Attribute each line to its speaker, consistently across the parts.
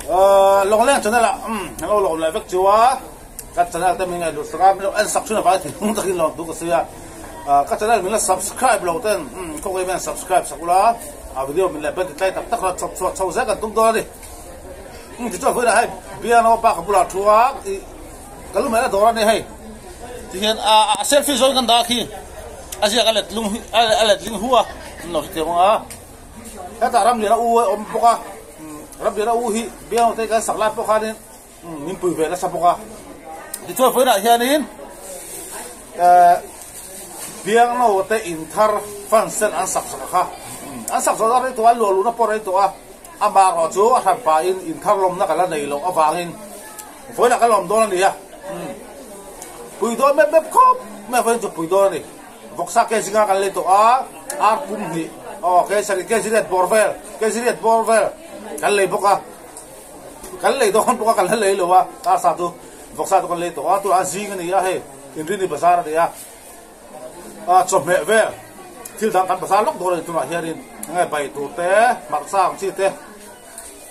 Speaker 1: long leng channel la hello long la vek chuwa ka channel ta minga du subscribe lo an sak chuna ba thi hung takin lo du ko sia ka channel min la subscribe lo ten ko ke men subscribe sakula a video min la bet tlai tak tak ra chau za ka tum do ni ti cho phoi la hai piano pa ka bula thuwa kalu mera dora ne hai ti hian a selfie zon kan da khi asia ka let lung alet ling huwa no ti ma ka ta ram ni la u om poka rab dira uhi biang te ka sakla po khanin min pui ve la sapoka ti cho foi na hianin biang no te in thar fan sen an sak kha an sak zo da to lo lu na por to a amba ro chu a than pa in thar lom na kala nei lo awangin foi na ka lom do ni ya pui do me khop me foi chu pui do ni voksa ke singa kan le to a ar pum hi ke sariet borvel kan le boka kan le don boka kan le lo wa ta sa tu voksa tu kan le to tu azing ni ya he in ri ni bazar de ya chop me ve til dang kan bazar lok do le tu ma hiarin ngai bai tu te mak sang chi te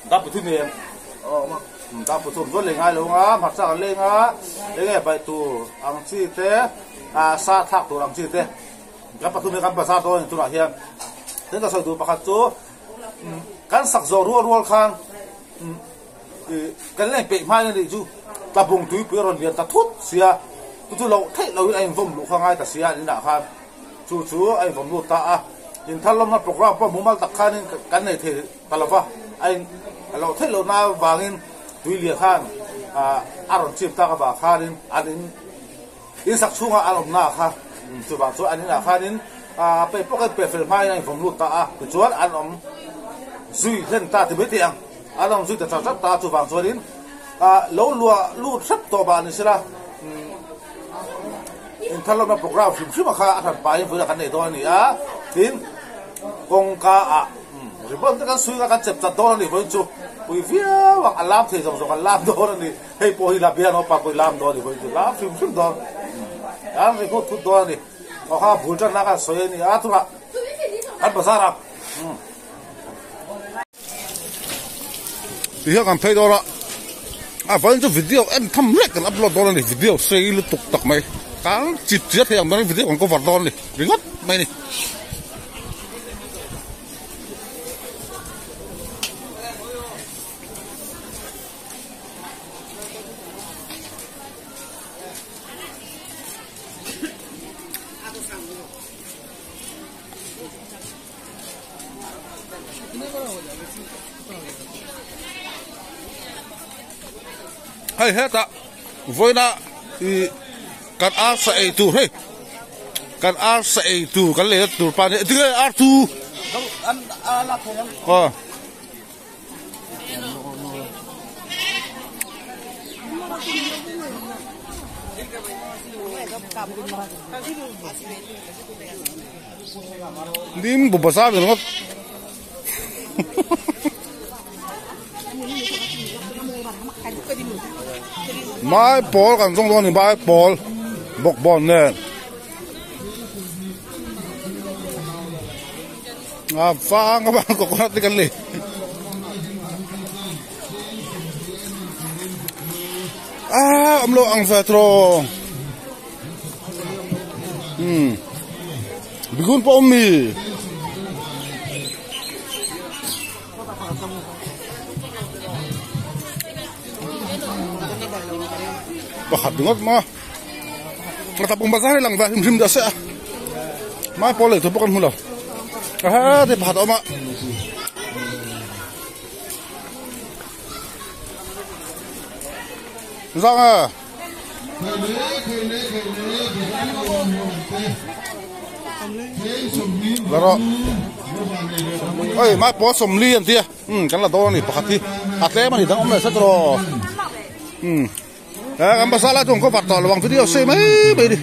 Speaker 1: da pu thu ne da pu thu do le ngai lo nga mak sang le nga le ngai bai tu ang chi te sa thak tu ang chi te ga pa tu ne kan bazar do tu ma hian ten ka so tu pakhat chu kan sak zo rual khan kan le pe mai ni chu ta bung tu pi ron lian ta thut sia tu lo thai lo ai vom lu khangai ta sia ni na khan chu ai vom lu ta a in thalom na program pa mumal tak khan kan nei the talawa ai lo thai lo na wangin tu li khan aron chip ta ka ba khanin anin in sak chunga alom na kha chu ba chu anin na khanin pe poket pe fel mai ai vom lu ta a chuan an om zui len ta te betiang along zui ta cha ta chu wang chuanin lo lua lu thap to ba ni sira in thalom na program film kha athan pa in fula kan nei do ni a tin kong ka a ribon ta kan sui ka kan chep cha do ni voi chu pui via wa alam the jong jong alam do ni hei po hi la bia no pa pui lam do ni voi chu la film do am ri ko tu do ni ko ha bul ta na ka soi ni a tu ka an bazara thì hiện thấy đó là vẫn cho video em thăm lek kan upload đó này video xây liên tục tập mày cá chít chết thì mấy video còn có vật đó này đi ngất mày này hay hết ạ với na kan a sai tu hey kan a sai tu kan le tu pa ne tu a tu dim bu basar no mai ball kan zong zong ni mai ball bok ball ne phang các bạn có con cái gì ông lo ang vetro bigun po mi bakhat dungot ma matapong bazar lang ba him da sa mai pole to bukan hula de bakhat oma zanga laro oi mai po som li an tia kan la do ni bakhat ti atle ma ni dang om la sa tro kan masalah tu kau patah luang video sih mai đi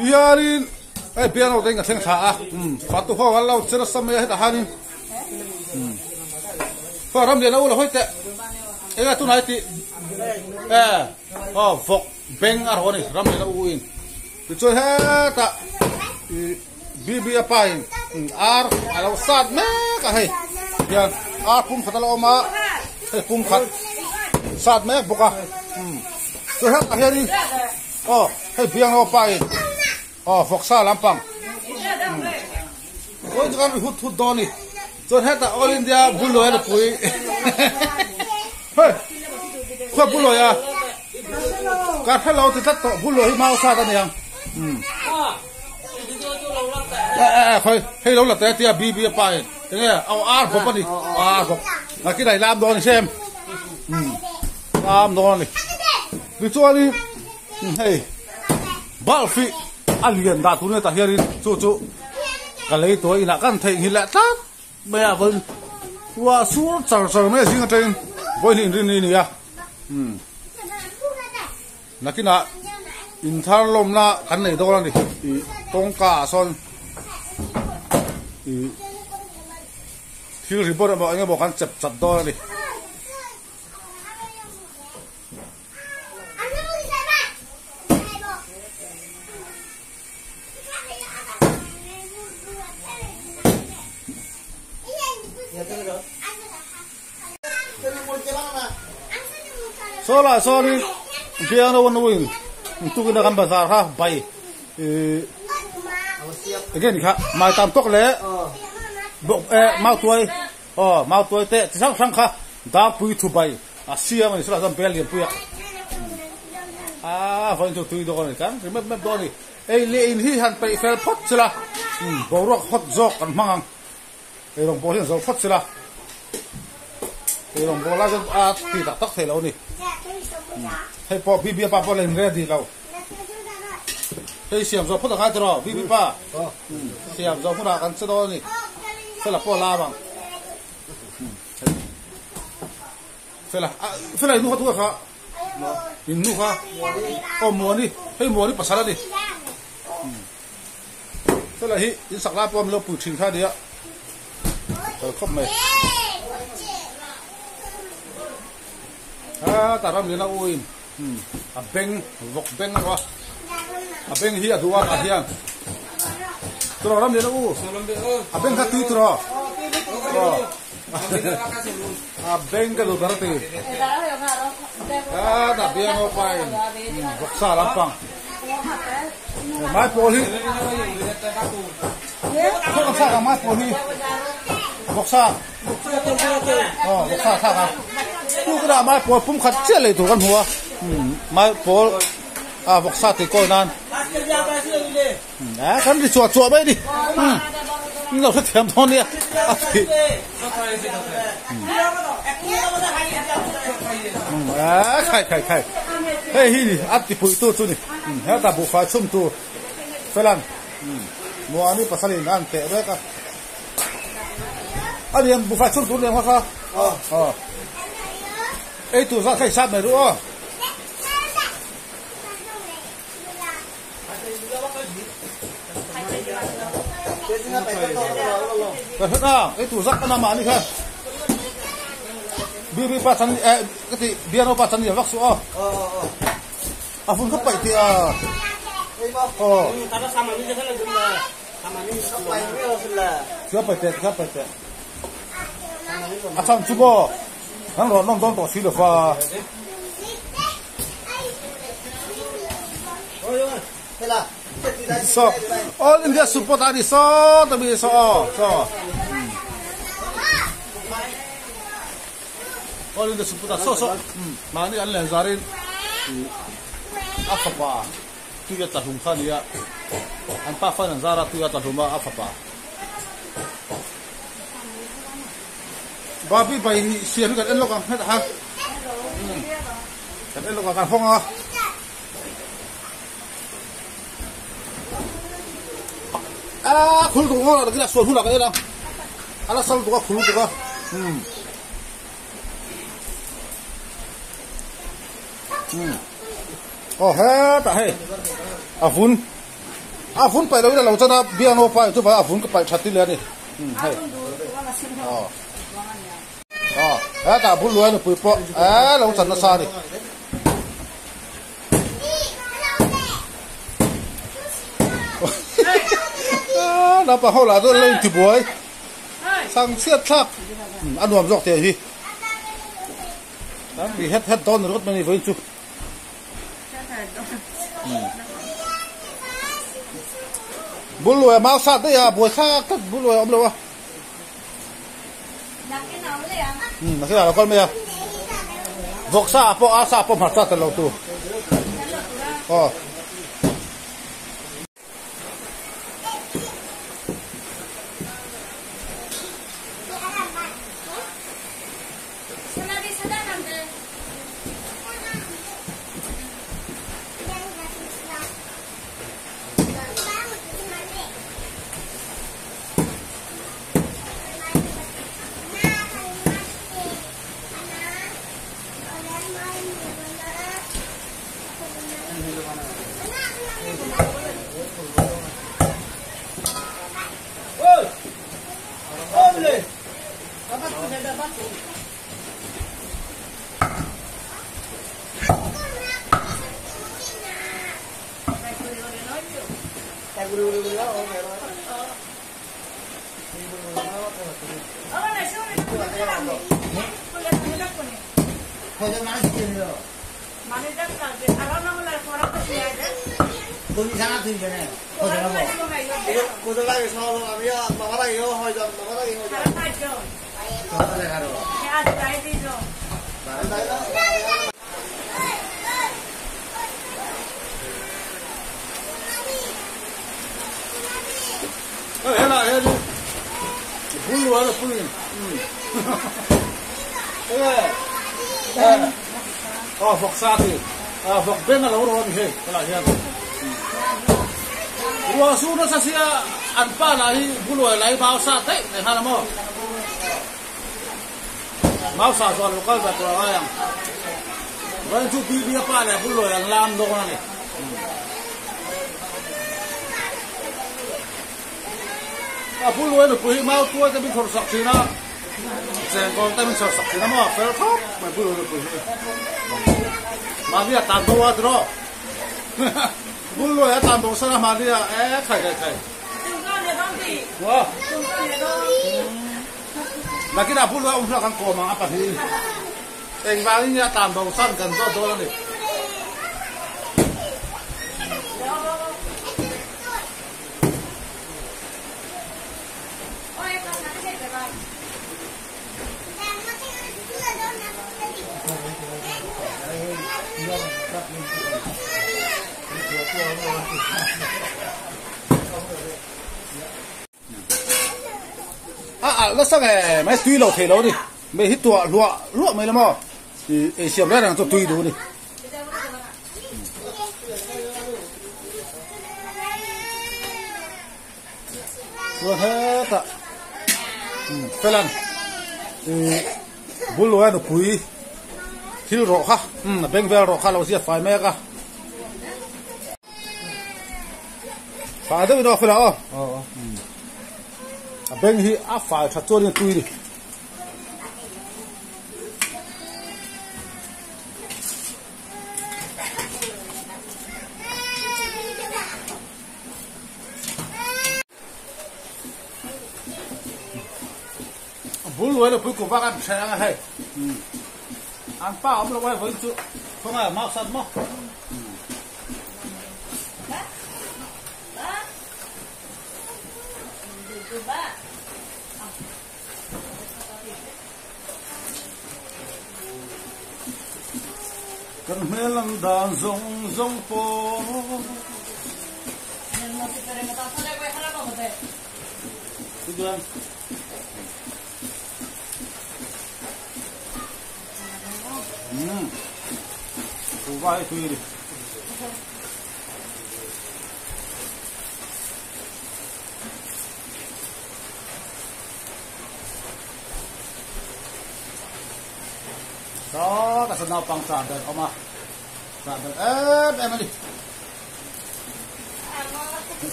Speaker 1: biarin piano tengah tengah sah fatu kau kalau cerita sama ya tahanin faram dia nak ulah hoite tu naiti vok beng arhoni ram dia nak uin tu tak bibi apain ar kalau sad mek cả hay hiền pum khát lo mà hay pum khát sát mấy bốc à tôi hết cả hiền đi hay biang lo bay phọc sa làm bằng ôi cái con hút hút đó đi tôi hết cả All India bull lôi là bụi hey khoa bull lôi à cả hai lâu thì tắt bull lôi mau sa cái này khơi hay lâu là té tia bi bay thế này bốc đi bốc là cái này làm đó này xem làm đó này vì cho đi hey bảo phi alien đã tụi này ta hiện chú cái lấy tuổi là căn thể hiện lại tát bây giờ vẫn qua xuống chờ mấy gì trên với hình này à là cái nào in thar lom na cái này đâu này tông cả son khi report mà anh bảo kan chập chập đó này so đi biar nó vẫn win tu kita kan bazar ha bay cái này khác mai tam tóc lẽ mau tuổi tệ sang sang khác đã bùi thu bay xia mà sẽ là làm bèn liền bùi vẫn cho tùy đó này kan cái mép đó này lệ hi han bay fel phật chứ là bảo rắc hot jok kan mang rong bò hiện giờ phật chứ là rong bò là cái thì tắc thế lâu này hay bỏ bia ba bỏ lên ready lâu hay xiêm rồi phút hai rồi bia ba xiêm rồi phút nào ăn đó này phải là bỏ la bằng phải là nuốt thuốc hả nuốt hả mua đi pasal đi phải là hi sạc la bom lâu bự chỉnh khai đi ạ không mày ta làm gì nào uin beng vok beng apa beng hi adua ka hian tro ram le u beng ka tu tro beng ka do darate da bia no pai vok sa lampang mai poli vok sa ka mai poli vok sa tha ka tu cái nào mai pol pum khát chết lấy thủ con hùa mai pol vọc sát thì coi nan cái đi chuột bay đi nhưng đâu có thèm thon đi khai hey hi ắt thì bụi tu này hết ta bộ phải chum tu phải làm mua anh đi pasalin ăn tệ đấy cả anh em bộ phải chum tu liền hoa ấy tụi ra khai sát này đúng không? Hết à? Ấy tụi ra cái nào mà đi khai? Bi pasan cái gì? Biar nó pasan gì vắt số? Phun khắp bảy thì
Speaker 2: Karena sama ini kan lebih sama ini
Speaker 1: khắp bảy tệ. Xong chú bò. Hắn rồi nó đón tổ xí được và so All India support tadi so tapi so All India support so mà ini anh làm zarin apa pa tu ya tahum khan ya an pa fa nan zara tu ya tahum apa pa Babi bay xiên cái lo càng hết hả? Cái lo càng phong à? Khul tu ngon là cái là sôi hula cái đó. Ala sal tu khul tu hết à hay. Phun bay đâu là lâu cho nó biang nó bay, tu bay phun cái bay chặt đi lên đi. Hay. Ta bul luan pui po lo chan na sa ni na pa hola do lên thì buổi sang siết sắc ăn nuông dọc thì vì hết ton rồi mình với chú bún lùi máu sát đấy à buổi khác cắt bún lùi ông đâu à là cái nào con mày à vọc sa po mặt sát lâu tu vọc sa thì vọc bên là lâu rồi thì cái là hiện lúa su nó sao ăn pa này lúa lấy bao sa đấy này hay là mò bao sa rồi nó có vật rồi anh vậy chú đi pa này lúa làm đâu này lúa nó quý mau tua cái bên thổ sọc thì nó sen con tay mình sọc thì nó mò phải không mà lúa nó quý mà bây giờ tạm đồ đó bún lùi ở tạm đồ sao mà bây giờ khai wow là cái nào bún lùi ông sao càng cổ mà apa thì anh vào đi ra tạm đồ săn cần do đó này nó sang này mấy tùy lẩu thể lẩu đi mấy hít tua lụa mấy lắm à thì xiêm đấy là tôi tùy đủ đi luôn hết ạ phải lần thì bún lùi nó quý thiếu rổ ha bên về rổ haเราเสียphải mẹ cả phải đấy nó phải là bên hi áp phải thật cho nên tùy đi bún lùi là bún của bác ăn sáng hay ăn bao ông là quay với chú không phải mau sẵn mau cần mê lăng đàn rong po tujuan coba itu ini đó là nào bằng sàn được không ạ sàn được em đi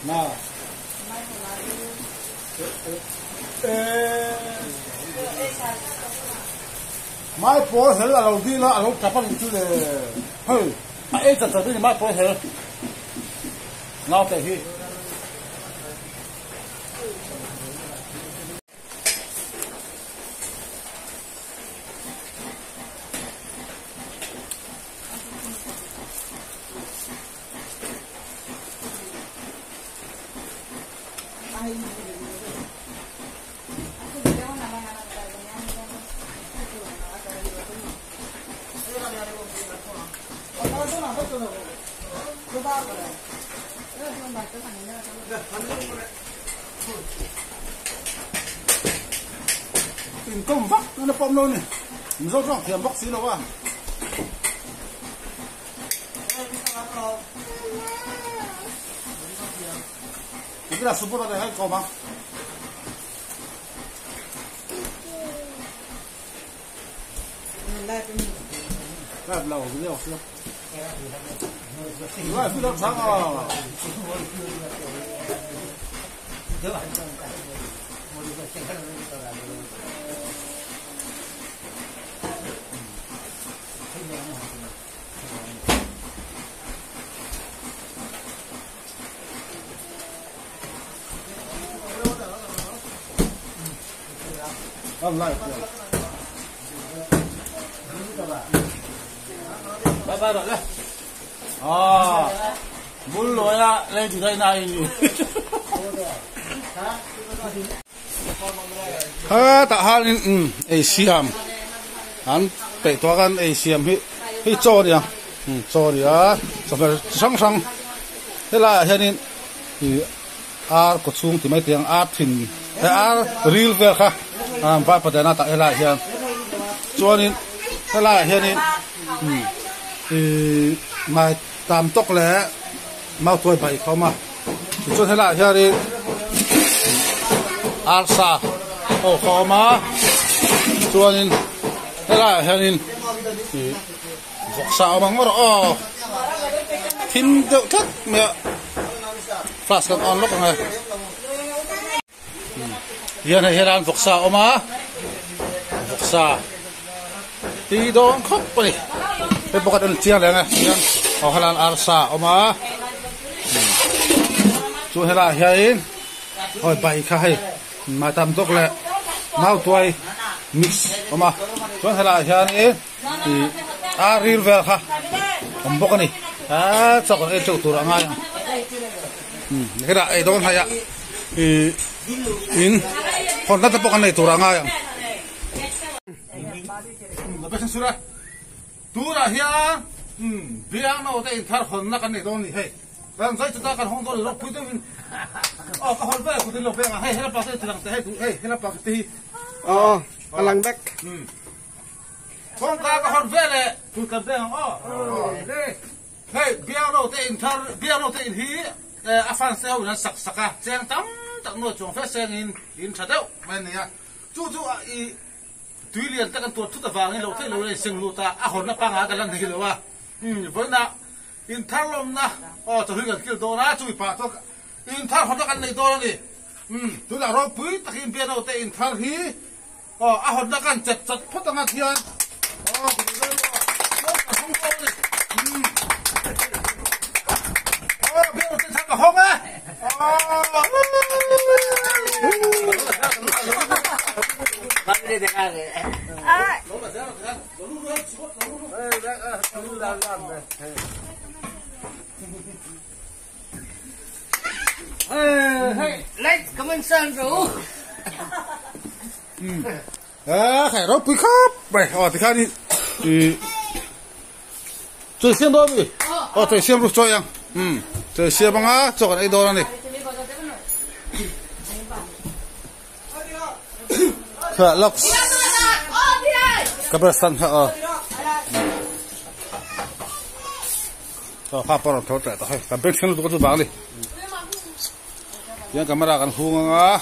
Speaker 1: nào mai phố hết là đầu tiên là lúc chập ăn chút này hơi ai chặt chặt đi mai phố hết ngao tệ hi tìm công vắt nó bom luôn này mình rốt rong thiềm vắt xí đâu à cái là super này hay có mà rất lâu cái gì không rồi phi đông sáng à làm lại ba rồi đấy muốn lối là lên từ đây này tại hai Asian anh bị toa gan Asian hi cho đi cho đi xong rồi sang thế là hiện nay thì có chung thì mấy tiếng thìn real về khác ba phần na tại lại hiện cho nên thế là hiện nay thì mai tam tốc lẽ mau tuổi bảy không mà cho thế là hiện nay alsa không mà cho nên thế là hiện nay thì vọc sao bằng ngõ thêm đậu thất mẹ flash còn on lúc này hiện nay hiện vọc sao mà vọc sao thì đó khóc vậy cái bọc đựng chiang này hiện ở Hà Lan alsa mà cho thế là hiện hồi bảy khai mà tam tốc lệ mau tuổi mix mà cho thế là hiện thì real về ha ông bọc này cho con châu tủ ngay cái đại đó hay ạ thì in còn đặt bọc này tủ ngay nó bây giờ sura tủ ra hiang biang nó để thar hòn nó cái này đó này hay làm sao chúng ta cần hòn đó lột cuối mình cái hòn về cuối lột về hay là bao nhiêu thằng hay là bao nhiêu
Speaker 3: lang back
Speaker 1: không cái hòn về này tụi cầm về hey biang nó để hi afan seo na saka cheng tam tak no chong fa seng in thadeu men ya chu i tuilian ta kan tu thu ta wang lo thei lo le seng lu ta a hon na pa nga ka lan hi lo wa voi na in thalom na to hi kan kil do na chui pa to in thal hon kan nei do ni tu la ro pui takin bian no te in thal hi a hon na kan chat phot nga thian không á
Speaker 2: Let's come in sun rủ
Speaker 1: khải rốt quý khắp vậy thì khai đi chơi xem đó đi chơi xem lúc chơi em chơi xem bằng á cho cái đó này khởi lộc cái bữa sân pha vào thấu trẻ thôi cái bên xem lúc có chụp bảng đi yang camera kan hung á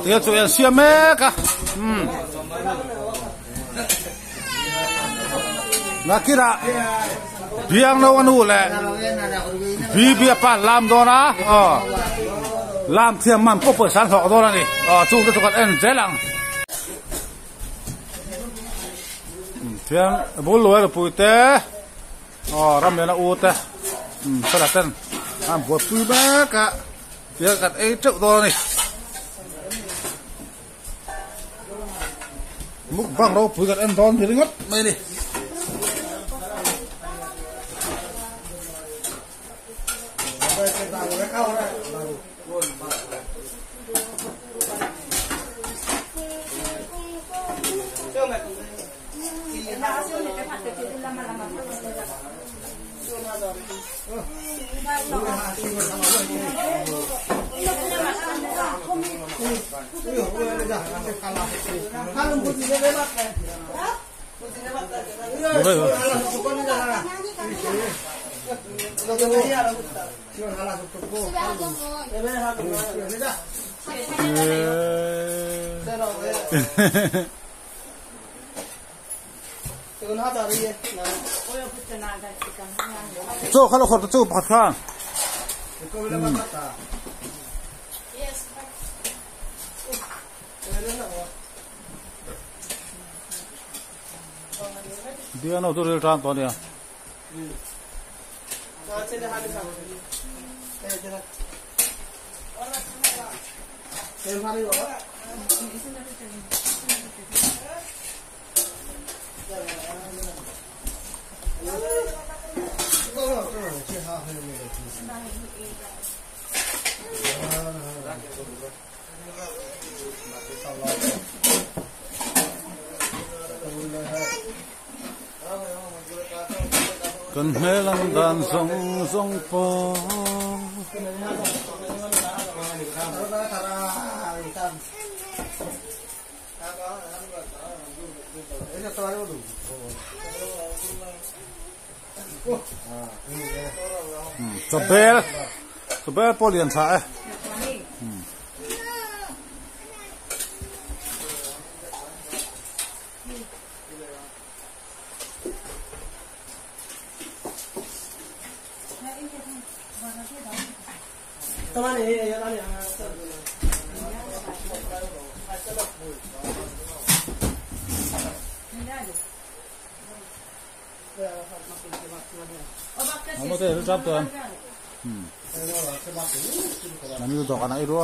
Speaker 1: thì chơi xem mẹ cả na kira biang no anu le bi pa lam do na lam thiam man ko po san ho do na ni chung to kan en zelang Tiang bulu ada putih. Oh, ramai nak ut eh. Selatan. Buat pui baka. Dia kat cuk tu ni. Mukbang rau pui kat enton hiringot mai ni. So kalau kau tu buat kan? Dia nak tu real trans tu dia. Cần hê lăng đàn sông sông po. Sebel polian saya.
Speaker 3: Teman ini ya tadi
Speaker 1: Kamu tu recap tuan. Nanti tu tak nak iru.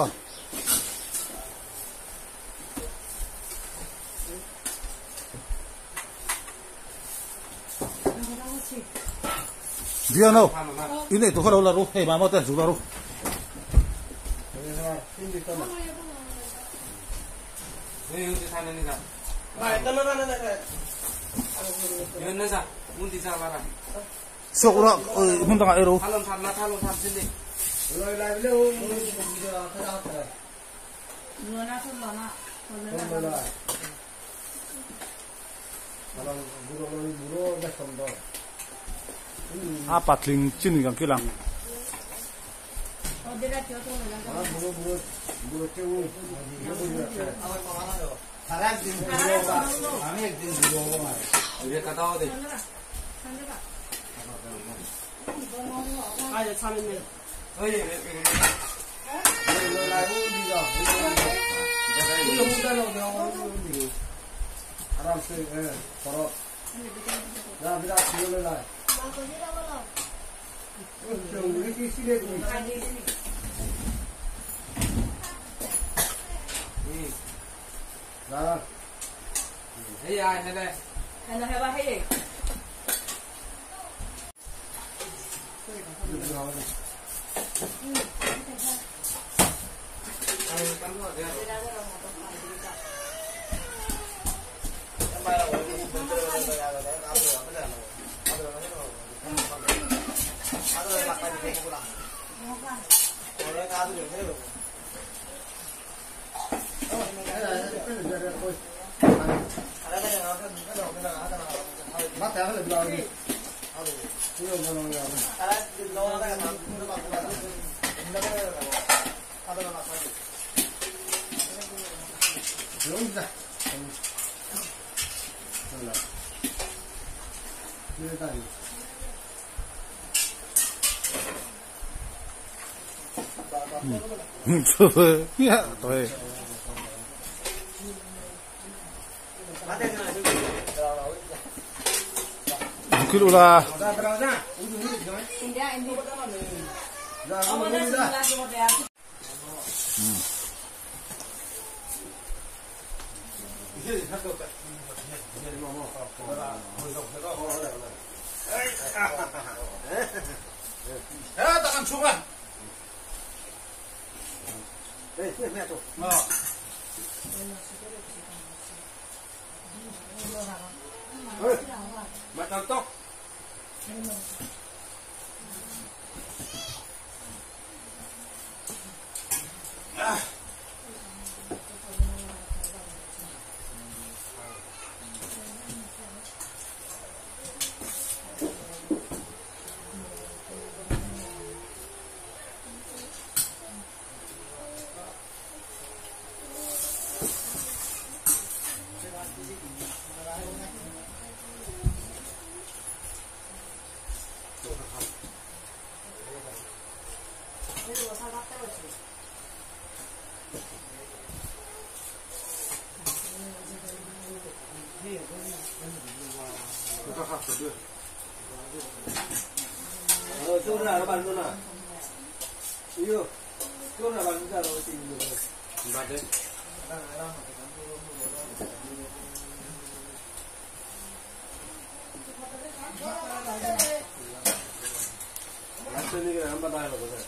Speaker 1: Dia no. Ini tu kalau lalu, hei mama tu sudah lalu.
Speaker 2: Ini untuk sana ni sah.
Speaker 3: baik teman mana nak
Speaker 2: Ini ni sah. Untuk sah barang.
Speaker 1: Sok orang, muntah nak iru.
Speaker 2: Halon thap sini.
Speaker 3: rồi lại lâu bây giờ cái đó rồi
Speaker 4: Mưa nó không lọt ạ.
Speaker 3: không rồi kalau buru dah sembuh
Speaker 1: Apa ling cini kan kilang.
Speaker 4: Oh, dia dah jatuh lah.
Speaker 3: buru cewu sekarang di buru kami di buru
Speaker 2: Dia kata apa tu?
Speaker 3: ayo sambil ni
Speaker 2: Oh ye.
Speaker 3: rồi lại đi rồi belum dah lo dia आराम से करो जा बिना ले ला चंगुली किसी ले जा
Speaker 2: Hey ai đây đây.
Speaker 4: Ano hewa hey.
Speaker 2: Ai kan tu dia.
Speaker 3: Mata ada belau ni. Ini belau ni. Ada belau ada kan? Ada belau apa? Belum dah. Belau. Ini tadi.
Speaker 1: Ya, tuh.
Speaker 3: Ada yang ada.
Speaker 1: Kirula.
Speaker 4: India ini.
Speaker 3: Dah,
Speaker 4: Oh,
Speaker 3: kamu
Speaker 4: ada
Speaker 3: dah.
Speaker 4: 11 mau bayar.
Speaker 1: Tangan sungai.
Speaker 3: Lihat tuh.
Speaker 1: Macam tok.
Speaker 3: Chỗ nào nó bắn luôn à? Yêu. Chỗ nào bắn ra rồi tìm được rồi.
Speaker 1: Bắn đi.
Speaker 3: Bắn trên đi cái này bắn đây rồi rồi.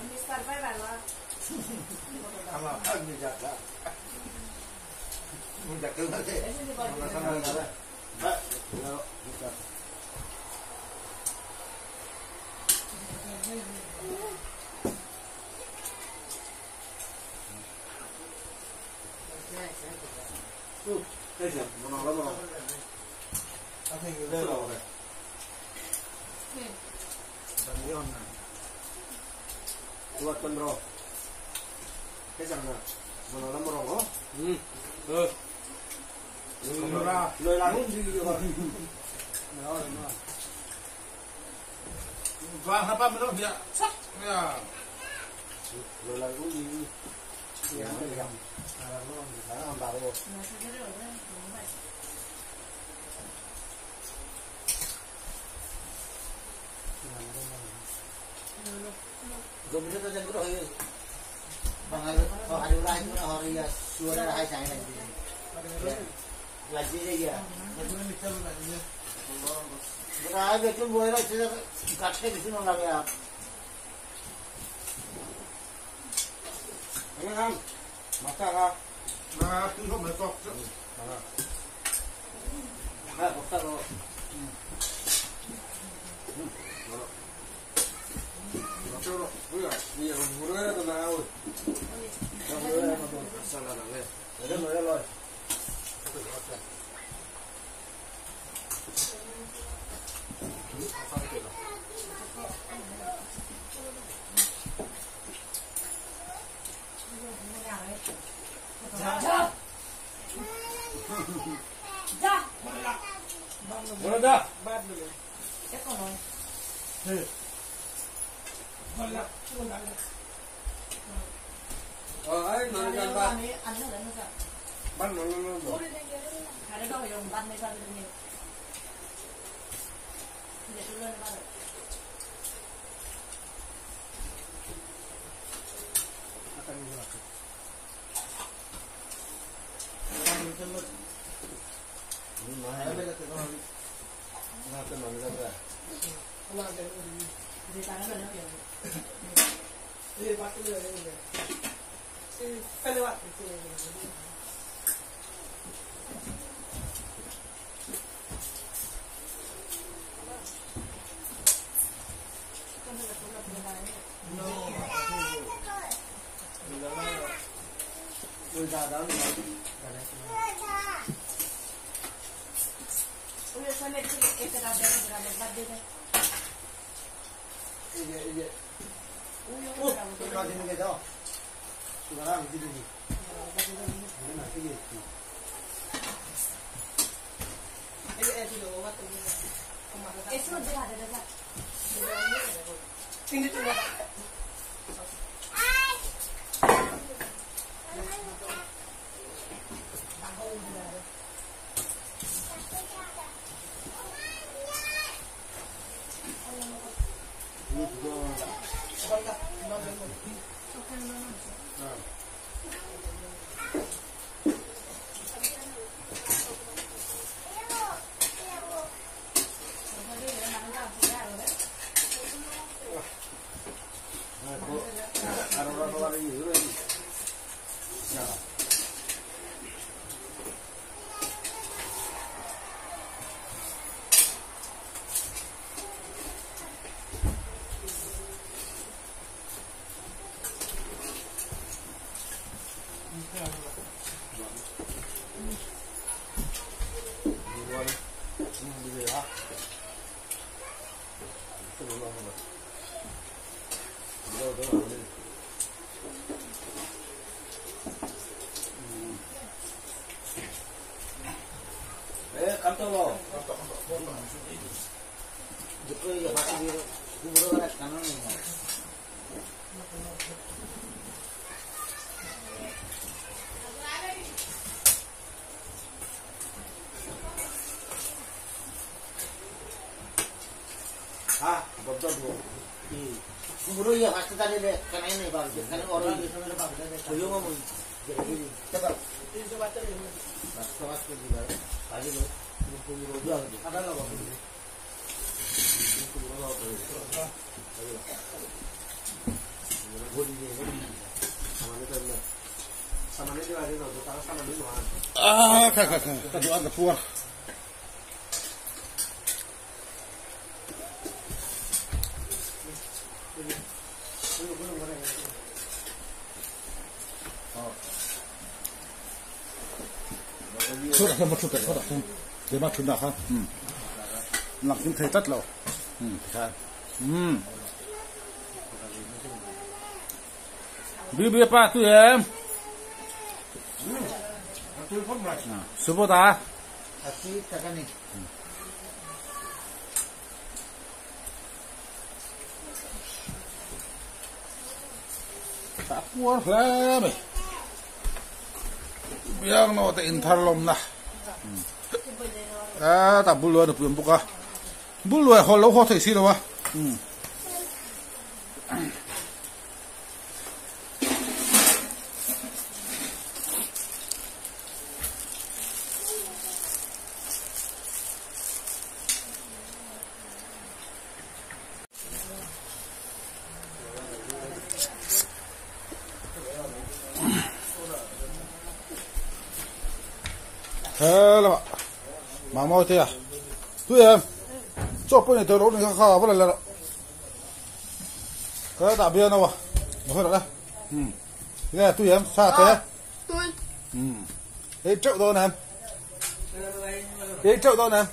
Speaker 4: Mister Pai bawa.
Speaker 3: Kalau kan menjaga. Menjaga nanti.
Speaker 4: Ini bawa.
Speaker 3: Sama ada. Pak, kalau buka. Tuh, đây mau nói lắm rồi. Anh thấy đây rồi này. Tadi on này. Buat penro. Cái rằng là mà nó moro hả? Lời là không gì rồi. Rồi.
Speaker 1: Vâng, apa menurut dia? Sak. Ya.
Speaker 3: Lời là không gì. Ya, ya. Nó phải làm bảo rồi. Rồi mình sẽ có rồi. Bằng hai đứa lại nó hỏi là xua ra hai trái này. Là gì đây à? Bữa nay việc chúng tôi là sẽ cắt cái gì nó làm à? Thấy không? Mặc sao không?
Speaker 1: Nah, itu không phải cọc chứ.
Speaker 3: Đây, mặc sao rồi?
Speaker 1: Chứ rồi. Bây giờ,
Speaker 3: Nhiều muốn cái đó nào rồi?
Speaker 1: sao là lên.
Speaker 3: Để nó rồi. Rồi đó.
Speaker 4: Chắc còn rồi.
Speaker 3: Ấy nó ra ba.
Speaker 4: Ăn nó lên nó sao?
Speaker 3: Bắt nó.
Speaker 4: Cái đó phải dùng bắn mới ra được nhiều. Để tôi lên ba rồi.
Speaker 3: Nói bây giờ tụi nó tên nó ra rồi.
Speaker 4: Thì ta nó lên nó kiểu.
Speaker 5: Đi bắt cái người này. Cái này bạn thì
Speaker 3: Người già đó thì nói 이게 가지는 게죠. 이거랑 이게 깜짝아. 이거 바퀴로 물어가라 가는 거. 아, 먼저 이 물어야 같이 다니래. 가만히 봐. 가는 어른 있으면 봐. 조용하면 이제 제가 이제 왔더니 맞다 지가 가지고 이거 어디 하는지 사달라고 하는데.
Speaker 1: 아, 가지고 앉아 부어. Thôi là một chút đấy thôi là không để mà chút nào không làm chúng thấy tất lâu bia bia pa tu em sudah
Speaker 3: Así sacan ni.
Speaker 1: tak puas lah be biang no te intarlom na ta bulu ada pun buka bulu ho lo ho thei si lo wa thế là mà mau thế à tụi em cho bữa nay tôi nấu này khá vậy là cái đạp bia đâu à thôi được đấy nghe tụi em sao thế cái chậu đâu nè cái chậu đâu nè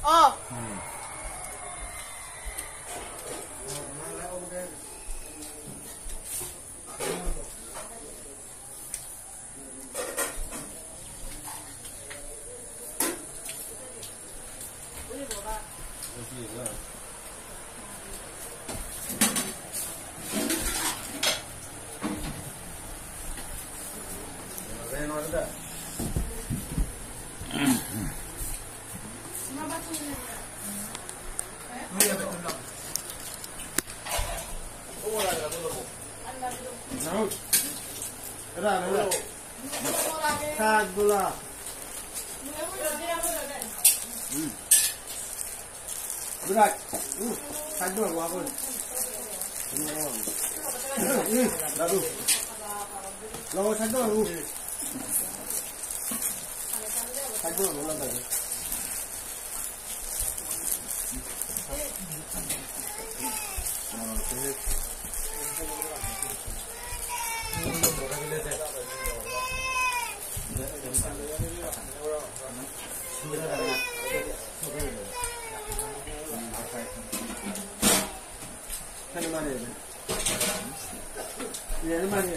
Speaker 1: Gula. Berat. Sadu aku apa? Lalu. Lalu sadu aku. Sadu aku lagi.
Speaker 3: Kan mana ni? Ini mana ni?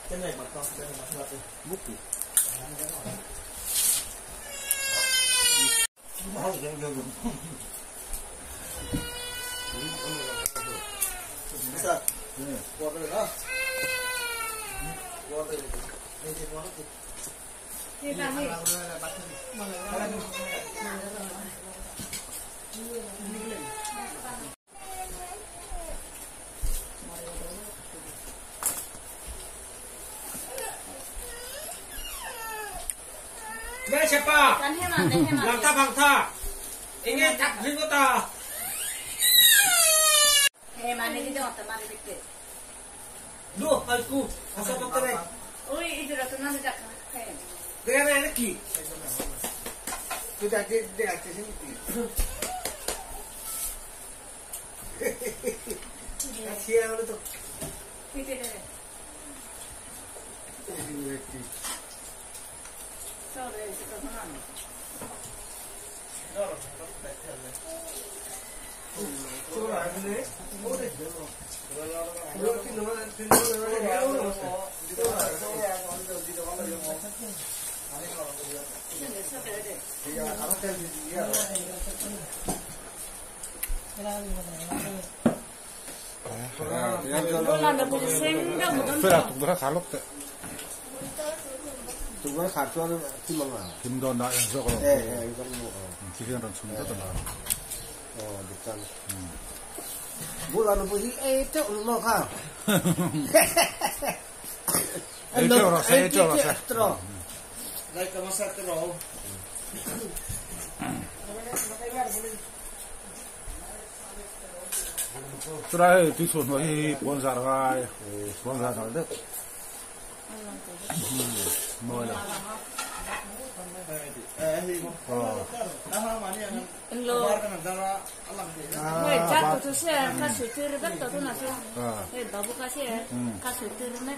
Speaker 3: Cái này mà con đây mà ngập bút gì? Bao giờ vô dùng? Sao? Qua đây đó. Qua đây. Đây thì nó thì.
Speaker 4: Thì bạn đi.
Speaker 2: Đây siapa?
Speaker 4: Kan hemat, hemat.
Speaker 2: Langkah bangsa. Ingin tak hinggota.
Speaker 4: Hemat ni kita otak mari dikit.
Speaker 2: Duh, aku. Asal dokter ni.
Speaker 4: Oi, itu dah tunan dah kan.
Speaker 2: Dia ada lagi.
Speaker 3: Sudah dia atas sini. Kasihan lu tu.
Speaker 4: Kita dah. So deh, kita mana? Bulan dah punya senggang, bukan?
Speaker 1: Fera tukdara salok te.
Speaker 3: Tunggu kartu ada timang lah.
Speaker 1: Himdo na yang sok.
Speaker 3: Itu mu.
Speaker 1: Tiga orang semua tu lah.
Speaker 3: Oh, bukan. Bulan punya itu lu kah?
Speaker 1: Itu rasa.
Speaker 3: Terus. Baik kamu saya terus.
Speaker 1: Terakhir itu semua ini sponsor kai, sponsor ada. Mana?
Speaker 4: Hei, jatuh tu saya kasih tur betul tu nasi. Hei, babu kasih tur ni.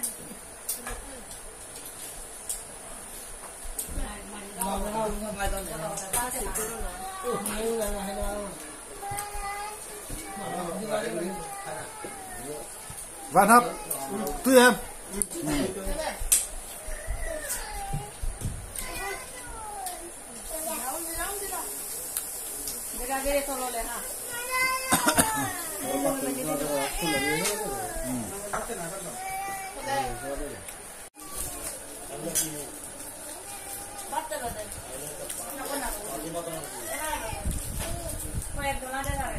Speaker 4: Kasih tur lah.
Speaker 1: Van hấp, tươi em.
Speaker 4: Dia tolong le ha. Batal ada. Nak nak. Kau yang dolar ada tak?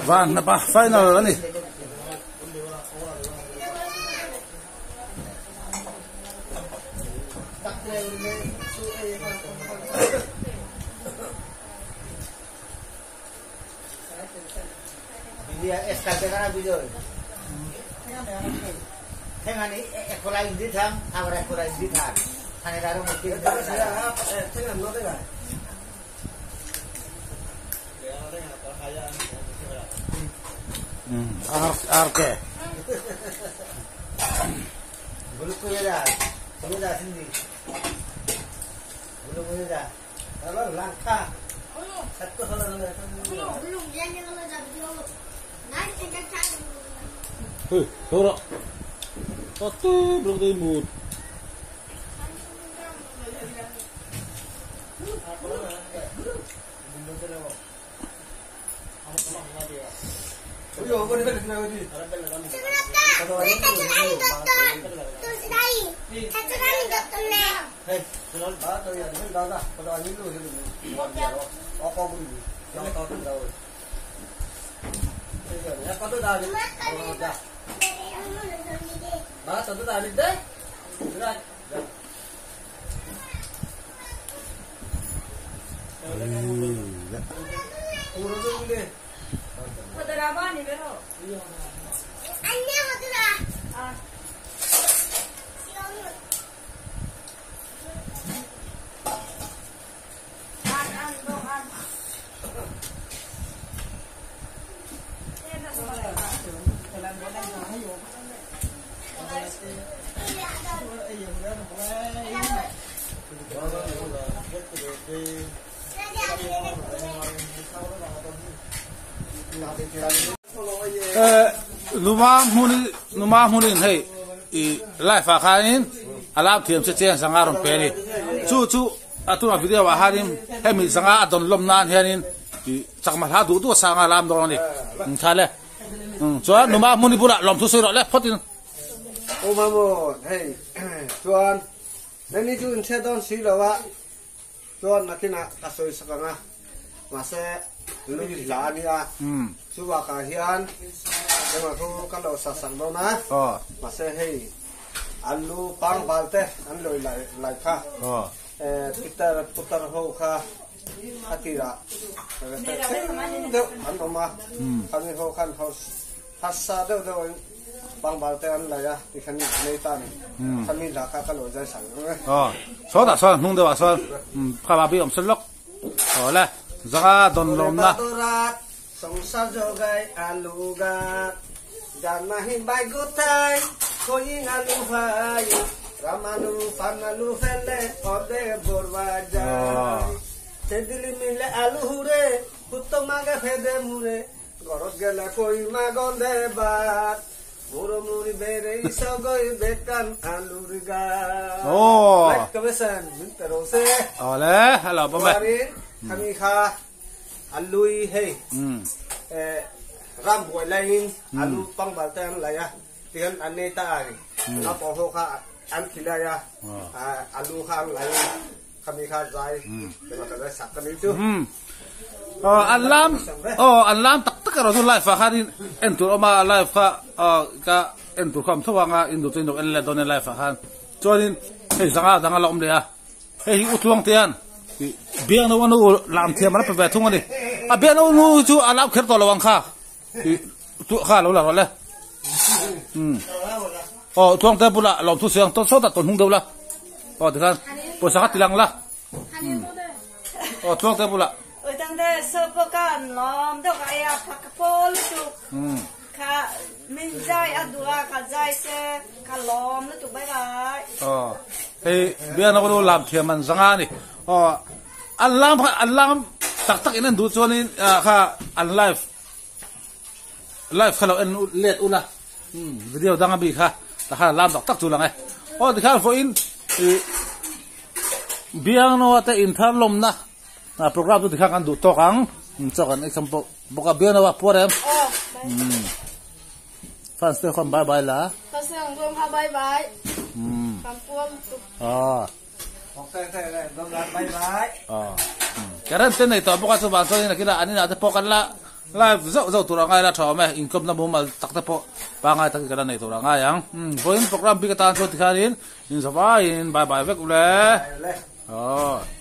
Speaker 1: Van apa final ni?
Speaker 3: Dia SKP kan video. Tengah ni ekola ini thang, awak ekola ini thang. Hanya dalam mungkin. Tengah mana tengah?
Speaker 1: Oke.
Speaker 3: Bulu kuya dah sini. Bulu kuya dah. Kalau langkah. Satu kalau
Speaker 6: belum jangan kalau dah video. Nanti kita cari.
Speaker 1: Toro. Satu belum timut.
Speaker 3: Yo, boleh balik nak lagi.
Speaker 6: Kita cari dokter. Terus dari. Kita cari dokternya.
Speaker 3: Hei, kalau bawa tu ya, ni dah dah. Kalau ini dulu dulu. Apa pun. Yang tahu tu tahu. Ya, kau tu dah. Oh, dah. Bawa tu dah ni deh. Sudah. Urus dulu deh.
Speaker 4: Saudara apa nih bero?
Speaker 6: Annya saudara.
Speaker 4: Ah. An dong an.
Speaker 1: Numa muni hei live akain alam thiam se chen sanga ron pe ni chu atuna video wa harin hemi sanga adon lom nan hianin chakma ha du tu sanga lam do ni thale cho numa muni pura lom thu soi ro le photin
Speaker 7: ô mà một hey chuan nên đi chun xe đón xí đâu ạ chuan là khi nào ta soi sắc nga mà xe lui lá đi à chú bà cả hiền nhưng mà thu cái đầu sạc sạc đâu na mà xe hey anh lu pang balte anh lôi lại kha putar ho kha atira đâu anh ông mà anh ho khăn ho hasa đâu bang balte an la ya ti khani nei tan khani la ka ka lo jai sang
Speaker 1: so da so nung de wa so kha ba bi om selok la zaga don lom na
Speaker 7: সংসার জগাই আলু গাত জানাহি বাই গোথাই কইং আলু ভাই রামানু পানালু ফেলে অদে বরবা যায় সেদিলি মিলে আলু হুরে পুত্ত মাগে ফেদে মুরে ঘরত গেলে কই মা গন্ধে বাত মুরমুরি বেরে ইসগই বেকান আলুর গাত কবেসান মিন্তেরোসে
Speaker 1: ole hello bomba
Speaker 7: kami kha alui hey ram boy lain alu pang baltan laya tian aneta ari na po ho kha an khilaya alu kha lain kami kha jai pero ta sak kami chu
Speaker 1: alam tak ro tu live kharin entur oma live kha ka entur kham thawanga indu tin en le don live khan chonin hei sanga danga lom le a hei utluang tian biang no wanu lam thiam na pe thung ani a biang no nu chu alam kher to lawang kha tu kha lo la ro le tuang te pula lom thu siang to so ta ton hung deu la de kan po sa tilang la tuang te pula
Speaker 4: Oi tang de so po kan lom do ka ya phak pol tu ka min jai adua ka jai se ka lom tu bai bai
Speaker 1: hei biang no wanu lam thiam man zanga ni alam tak inan du chuanin kha an live khalo en let ula video danga bi kha ta kha lam tak chu lang di kha fo in biang no ata in thar lom na program tu di kha kan du to kang chokan example boka biang no wa porem fans te khom bye bye la
Speaker 6: Kasi ang buong bye-bye. Kampuan tu.
Speaker 7: okay okay dom la bye bye
Speaker 1: Karen ten ito boka so ban so ni nakila ani na te pokan la live zo tura ngai la thome income na mumal takta po pangai tak kana nei tura ngai yang voin program bi ka tan so tikharin in sawai in bye bye vek ule oh